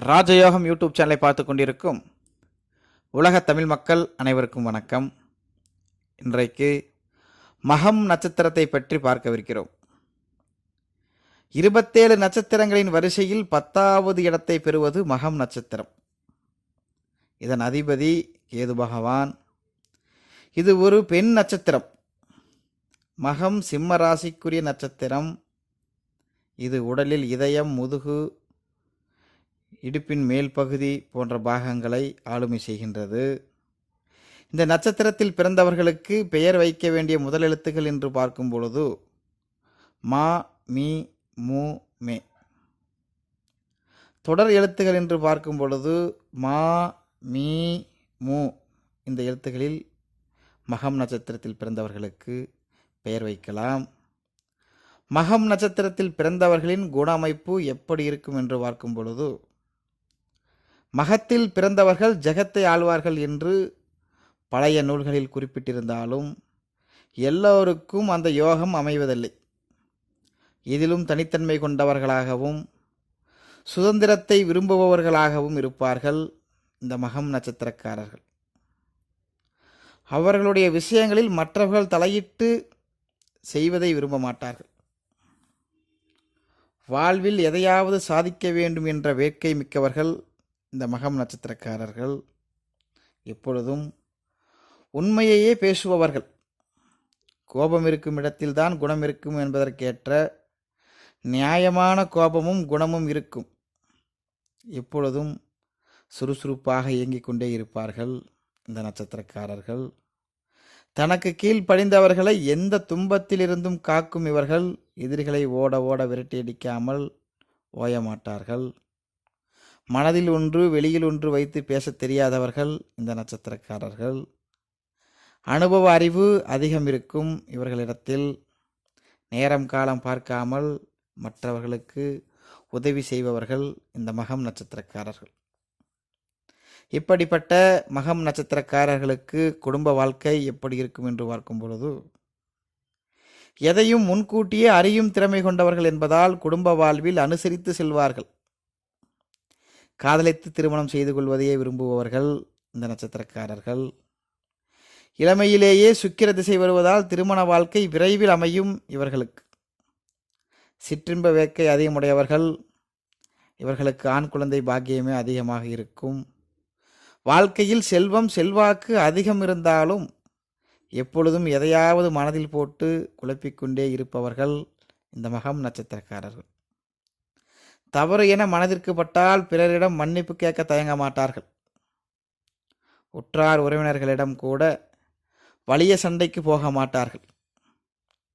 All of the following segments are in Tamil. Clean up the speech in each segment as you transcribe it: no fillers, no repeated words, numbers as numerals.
ராஜயோகம் யூடியூப் சேனலை பார்த்து கொண்டிருக்கும் உலக தமிழ் மக்கள் அனைவருக்கும் வணக்கம். இன்றைக்கு மகம் நட்சத்திரத்தை பற்றி பார்க்கவிருக்கிறோம். 27 நட்சத்திரங்களின் வரிசையில் 10வது இடத்தை பெறுவது மகம் நட்சத்திரம். இதன் அதிபதி கேது பகவான். இது ஒரு பெண் நட்சத்திரம். மகம் சிம்ம ராசிக்குரிய நட்சத்திரம். இது உடலில் இதயம், முதுகு, இடுப்பின் மேல் பகுதி போன்ற பாகங்களை ஆளுமை செய்கின்றது. இந்த நட்சத்திரத்தில் பிறந்தவர்களுக்கு பெயர் வைக்க வேண்டிய முதல் எழுத்துக்கள் என்று பார்க்கும் பொழுது மா, மீ, மு, மே. தொடர் எழுத்துக்கள் என்று பார்க்கும் பொழுது மா, மீ, மு. இந்த எழுத்துக்களில் மகம் நட்சத்திரத்தில் பிறந்தவர்களுக்கு பெயர் வைக்கலாம். மகம் நட்சத்திரத்தில் பிறந்தவர்களின் குண அமைப்பு எப்படி இருக்கும் என்று பார்க்கும் பொழுது மகத்தில் பிறந்தவர்கள் ஜெகத்தை ஆழ்வார்கள் என்று பழைய நூல்களில் குறிப்பிட்டிருந்தாலும் எல்லோருக்கும் அந்த யோகம் அமைவதில்லை. இதிலும் தனித்தன்மை கொண்டவர்களாகவும் சுதந்திரத்தை விரும்புபவர்களாகவும் இருப்பார்கள் இந்த மகம் நட்சத்திரக்காரர்கள். அவர்களுடைய விஷயங்களில் மற்றவர்கள் தலையிட்டு செய்வதை விரும்ப மாட்டார்கள். வாழ்வில் எதையாவது சாதிக்க வேண்டும் என்ற வேட்கை மிக்கவர்கள் இந்த மகம் நட்சத்திரக்காரர்கள். எப்பொழுதும் உண்மையையே பேசுபவர்கள். கோபம் இருக்கும் இடத்தில்தான் குணம் இருக்கும் என்பதற்கேற்ற நியாயமான கோபமும் குணமும் இருக்கும். எப்பொழுதும் சுறுசுறுப்பாக இயங்கிக் கொண்டே இருப்பார்கள் இந்த நட்சத்திரக்காரர்கள். தனக்கு கீழ்ப்படிந்தவர்களை எந்த துன்பத்திலிருந்தும் காக்கும் இவர்கள் எதிரிகளை ஓட ஓட விரட்டியடிக்காமல் ஓயமாட்டார்கள். மனதில் ஒன்று வெளியில் ஒன்று வைத்து பேச தெரியாதவர்கள் இந்த நட்சத்திரக்காரர்கள். அனுபவ அறிவு அதிகம் இருக்கும் இவர்களிடத்தில். நேரம் காலம் பார்க்காமல் மற்றவர்களுக்கு உதவி செய்பவர்கள் இந்த மகம் நட்சத்திரக்காரர்கள். இப்படிப்பட்ட மகம் நட்சத்திரக்காரர்களுக்கு குடும்ப வாழ்க்கை எப்படி இருக்கும் என்று பார்க்கும் பொழுது எதையும் முன்கூட்டியே அறியும் திறமை கொண்டவர்கள் என்பதால் குடும்ப வாழ்வில் அனுசரித்து செல்வார்கள். காதலித்து திருமணம் செய்து கொள்வதையே விரும்புபவர்கள் இந்த நட்சத்திரக்காரர்கள். இளமையிலேயே சுக்கிர திசை வருவதால் திருமண வாழ்க்கை விரைவில் அமையும் இவர்களுக்கு. சிற்றின்ப வேட்கை அதிகமுடையவர்கள். இவர்களுக்கு ஆண் குழந்தை பாக்கியமே அதிகமாக இருக்கும். வாழ்க்கையில் செல்வம் செல்வாக்கு அதிகம் இருந்தாலும் எப்பொழுதும் எதையாவது மனதில் போட்டு குழப்பிக்கொண்டே இருப்பவர்கள் இந்த மகம் நட்சத்திரக்காரர்கள். தவறு என மனதிற்கு பட்டால் பிறரிடம் மன்னிப்பு கேட்க தயங்க மாட்டார்கள். உற்றார் உறவினர்களிடம் கூட வலிய சண்டைக்கு போக மாட்டார்கள்.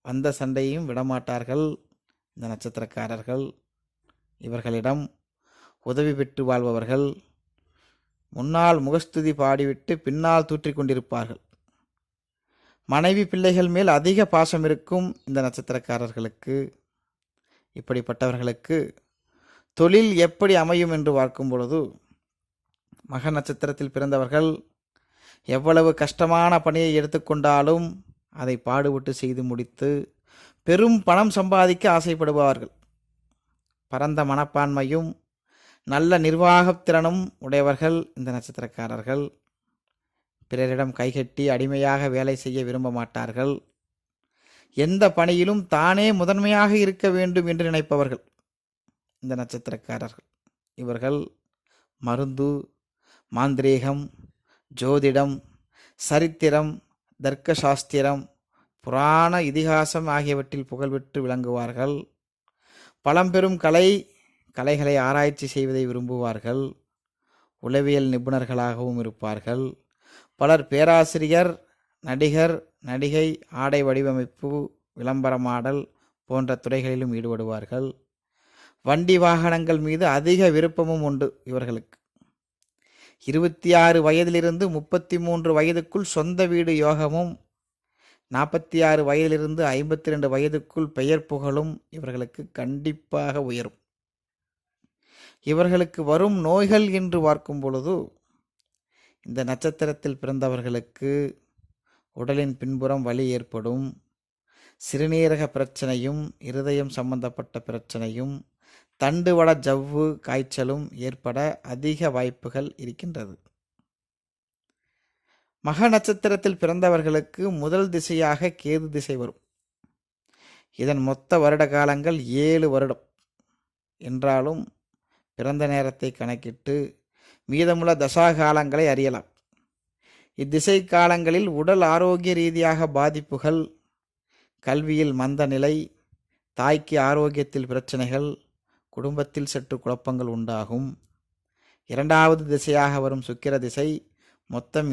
வந்த சண்டையும் விடமாட்டார்கள் இந்த நட்சத்திரக்காரர்கள். இவர்களிடம் உதவி பெற்று வாழ்பவர்கள். முன்னால் முகஸ்துதி பாடிவிட்டு பின்னால் தூற்றிக் கொண்டிருப்பார்கள். மனைவி பிள்ளைகள் மேல் அதிக பாசம் இருக்கும் இந்த நட்சத்திரக்காரர்களுக்கு. இப்படிப்பட்டவர்களுக்கு தொழில் எப்படி அமையும் என்று பார்க்கும் பொழுது மக நட்சத்திரத்தில் பிறந்தவர்கள் எவ்வளவு கஷ்டமான பணியை எடுத்துக்கொண்டாலும் அதை பாடுபட்டு செய்து முடித்து பெரும் பணம் சம்பாதிக்க ஆசைப்படுபவர்கள். பரந்த மனப்பான்மையும் நல்ல நிர்வாகத்திறனும் உடையவர்கள் இந்த நட்சத்திரக்காரர்கள். பிறரிடம் கைகட்டி அடிமையாக வேலை செய்ய விரும்ப மாட்டார்கள். எந்த பணியிலும் தானே முதன்மையாக இருக்க வேண்டும் என்று நினைப்பவர்கள் இந்த நட்சத்திரக்காரர்கள். இவர்கள் மருந்து, மாந்திரீகம், ஜோதிடம், சரித்திரம், தர்க்க சாஸ்திரம், புராண இதிகாசம் ஆகியவற்றில் புகழ்பெற்று விளங்குவார்கள். பழம்பெரும் கலைகளை ஆராய்ச்சி செய்வதை விரும்புவார்கள். உளவியல் நிபுணர்களாகவும் இருப்பார்கள். பலர் பேராசிரியர், நடிகர், நடிகை, ஆடை வடிவமைப்பு, விளம்பரமாடல் போன்ற துறைகளிலும் ஈடுபடுவார்கள். வண்டி வாகனங்கள் மீது அதிக விருப்பமும் உண்டு இவர்களுக்கு. 26 வயதிலிருந்து 33 வயதுக்குள் சொந்த வீடு யோகமும், 46 வயதிலிருந்து 52 வயதுக்குள் பெயர் புகழும் இவர்களுக்கு கண்டிப்பாக உயரும். இவர்களுக்கு வரும் நோய்கள் என்று பார்க்கும் பொழுது இந்த நட்சத்திரத்தில் பிறந்தவர்களுக்கு உடலின் பின்புறம் வலி ஏற்படும். சிறுநீரக பிரச்சனையும் இருதயம் சம்பந்தப்பட்ட பிரச்சனையும் தண்டுவட ஜவ்வு காய்ச்சலும் ஏற்பட அதிக வாய்ப்புகள் இருக்கின்றது. மக நட்சத்திரத்தில் பிறந்தவர்களுக்கு முதல் திசையாக கேது திசை வரும். இதன் மொத்த வருட காலங்கள் 7 வருடம் என்றாலும் பிறந்த நேரத்தை கணக்கிட்டு மீதமுள்ள தசாகாலங்களை அறியலாம். இத்திசை காலங்களில் உடல் ஆரோக்கிய ரீதியாக பாதிப்புகள், கல்வியில் மந்த நிலை, தாய்க்கு ஆரோக்கியத்தில் பிரச்சனைகள், குடும்பத்தில் சற்று குழப்பங்கள் உண்டாகும். இரண்டாவது திசையாக வரும் சுக்கிர திசை மொத்தம்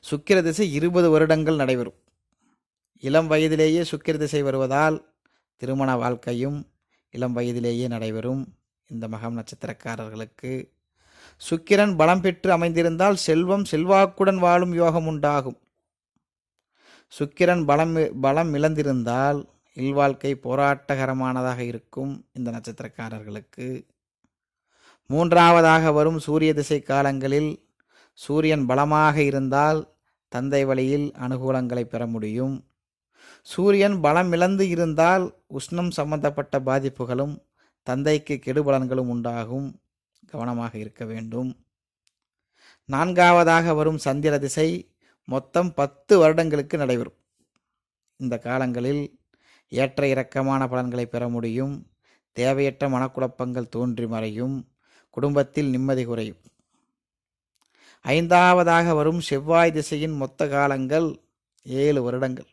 சுக்கிர திசை 20 வருடங்கள் நடைபெறும். இளம் வயதிலேயே சுக்கிர திசை வருவதால் திருமண வாழ்க்கையும் இளம் வயதிலேயே நடைபெறும். இந்த மகம் நட்சத்திரக்காரர்களுக்கு சுக்கிரன் பலம் பெற்று அமைந்திருந்தால் செல்வம் செல்வாக்குடன் வாழும் யோகம் உண்டாகும். சுக்கிரன் பலம் இழந்திருந்தால் இல்வாழ்க்கை போராட்டகரமானதாக இருக்கும். இந்த நட்சத்திரக்காரர்களுக்கு மூன்றாவதாக வரும் சூரிய திசை காலங்களில் சூரியன் பலமாக இருந்தால் தந்தை வழியில் அனுகூலங்களை பெற முடியும். சூரியன் பலம் இழந்து இருந்தால் உஷ்ணம் சம்பந்தப்பட்ட பாதிப்புகளும் தந்தைக்கு கெடுபலன்களும் உண்டாகும். கவனமாக இருக்க வேண்டும். நான்காவதாக வரும் சந்திர திசை மொத்தம் 10 வருடங்களுக்கு நடைபெறும். இந்த காலங்களில் ஏற்ற இறக்கமான பலன்களை பெற முடியும். தேவையற்ற மனக்குழப்பங்கள் தோன்றி மறையும். குடும்பத்தில் நிம்மதி குறையும். ஐந்தாவதாக வரும் செவ்வாய் திசையின் மொத்த காலங்கள் 7 வருடங்கள்.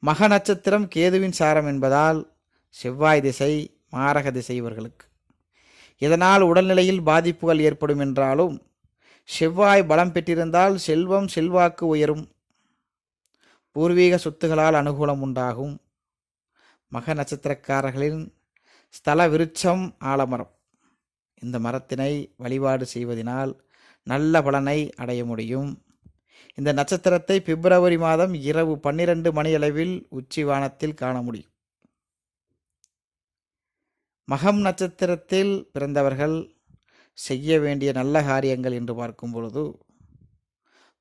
மக நட்சத்திரம் கேதுவின் சாரம் என்பதால் செவ்வாய் திசை மாரக திசை இவர்களுக்கு. இதனால் உடல்நிலையில் பாதிப்புகள் ஏற்படும் என்றாலும் செவ்வாய் பலம் பெற்றிருந்தால் செல்வம் செல்வாக்கு உயரும். பூர்வீக சொத்துகளால் அனுகூலம் உண்டாகும். மக நட்சத்திரக்காரர்களின் ஸ்தல விருட்சம் ஆலமரம். இந்த மரத்தினை வழிபாடு செய்வதனால் நல்ல பலனை அடைய முடியும். இந்த நட்சத்திரத்தை பிப்ரவரி மாதம் இரவு 12 மணி அளவில் உச்சி வானத்தில் காண முடியும். மகம் நட்சத்திரத்தில் பிறந்தவர்கள் செய்ய வேண்டிய நல்ல காரியங்கள் என்று பார்க்கும் பொழுது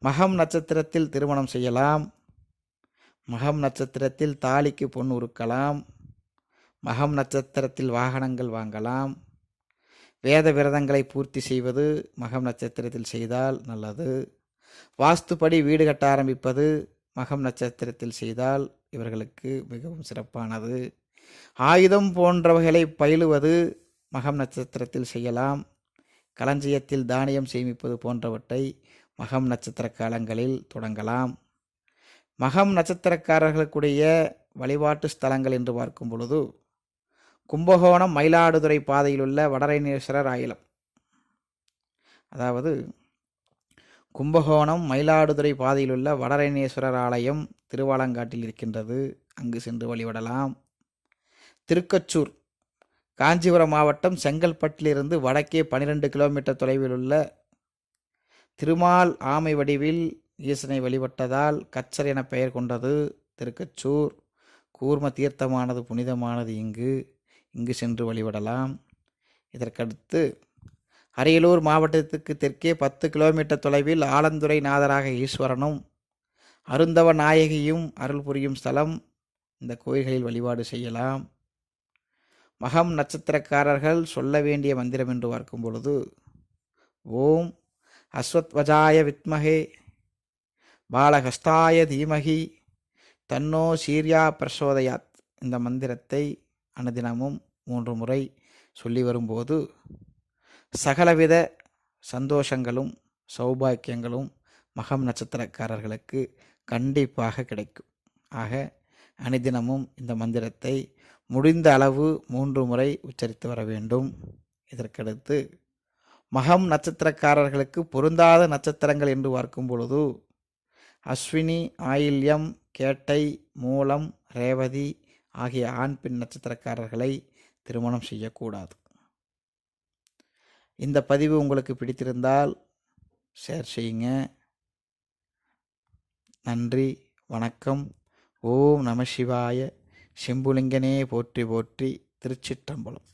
மகம் நட்சத்திரத்தில் திருமணம் செய்யலாம். மகம் நட்சத்திரத்தில் தாலிக்கு பொன் உருக்கலாம். மகம் நட்சத்திரத்தில் வாகனங்கள் வாங்கலாம். வேத விரதங்களை பூர்த்தி செய்வது மகம் நட்சத்திரத்தில் செய்தால் நல்லது. வாஸ்துப்படி வீடு கட்ட ஆரம்பிப்பது மகம் நட்சத்திரத்தில் செய்தால் இவர்களுக்கு மிகவும் சிறப்பானது. ஆயுதம் போன்றவைகளை பயிலுவது மகம் நட்சத்திரத்தில் செய்யலாம். களஞ்சியத்தில் தானியம் சேமிப்பது போன்றவற்றை மகம் நட்சத்திர காலங்களில் தொடங்கலாம். மகம் நட்சத்திரக்காரர்களுக்குடைய வழிபாட்டு ஸ்தலங்கள் என்று பார்க்கும் பொழுது கும்பகோணம் மயிலாடுதுறை பாதையில் உள்ள வடரைநேஸ்வரர் ஆலயம், அதாவது கும்பகோணம் மயிலாடுதுறை பாதையில் உள்ள வடரைநேஸ்வரர் ஆலயம் திருவாலங்காட்டில் இருக்கின்றது. அங்கு சென்று வழிபடலாம். திருக்கச்சூர் காஞ்சிபுரம் மாவட்டம் செங்கல்பட்டிலிருந்து வடக்கே 12 கிலோமீட்டர் தொலைவில் உள்ள திருமால் ஆமை வடிவில் ஈசனை வழிபட்டதால் கச்சர் என பெயர் கொண்டது திருக்கச்சூர். கூர்ம தீர்த்தமானது புனிதமானது. இங்கு சென்று வழிபடலாம். இதற்கடுத்து அரியலூர் மாவட்டத்துக்கு தெற்கே 10 கிலோமீட்டர் தொலைவில் ஆலந்துறை நாதராக ஈஸ்வரனும் அருந்தவ நாயகியும் அருள் புரியும் ஸ்தலம். இந்த கோயில்களில் வழிபாடு செய்யலாம். மகம் நட்சத்திரக்காரர்கள் சொல்ல வேண்டிய மந்திரம் என்று பார்க்கும் பொழுது ஓம் அஸ்வத்வஜாய வித்மகே பாலகஸ்தாய தீமகி தன்னோ சீர்யா பிரசோதயாத். இந்த மந்திரத்தை அனுதினமும் 3 முறை சொல்லி வரும்போது சகலவித சந்தோஷங்களும் சௌபாக்கியங்களும் மகம் நட்சத்திரக்காரர்களுக்கு கண்டிப்பாக கிடைக்கும். ஆக அனுதினமும் இந்த மந்திரத்தை முடிந்த அளவு 3 முறை உச்சரித்து வர வேண்டும். இதற்கடுத்து மகம் நட்சத்திரக்காரர்களுக்கு பொருந்தாத நட்சத்திரங்கள் என்று பார்க்கும் பொழுது அஸ்வினி, ஆயில்யம், கேட்டை, மூலம், ரேவதி ஆகிய ஆண் பெண் நட்சத்திரக்காரர்களை திருமணம் செய்யக்கூடாது. இந்த பதிவு உங்களுக்கு பிடித்திருந்தால் ஷேர் செய்யுங்க. நன்றி, வணக்கம். ஓம் நம சிவாய. செம்புலிங்கனே போற்றி போற்றி. திருச்சிற்றம்பலம்.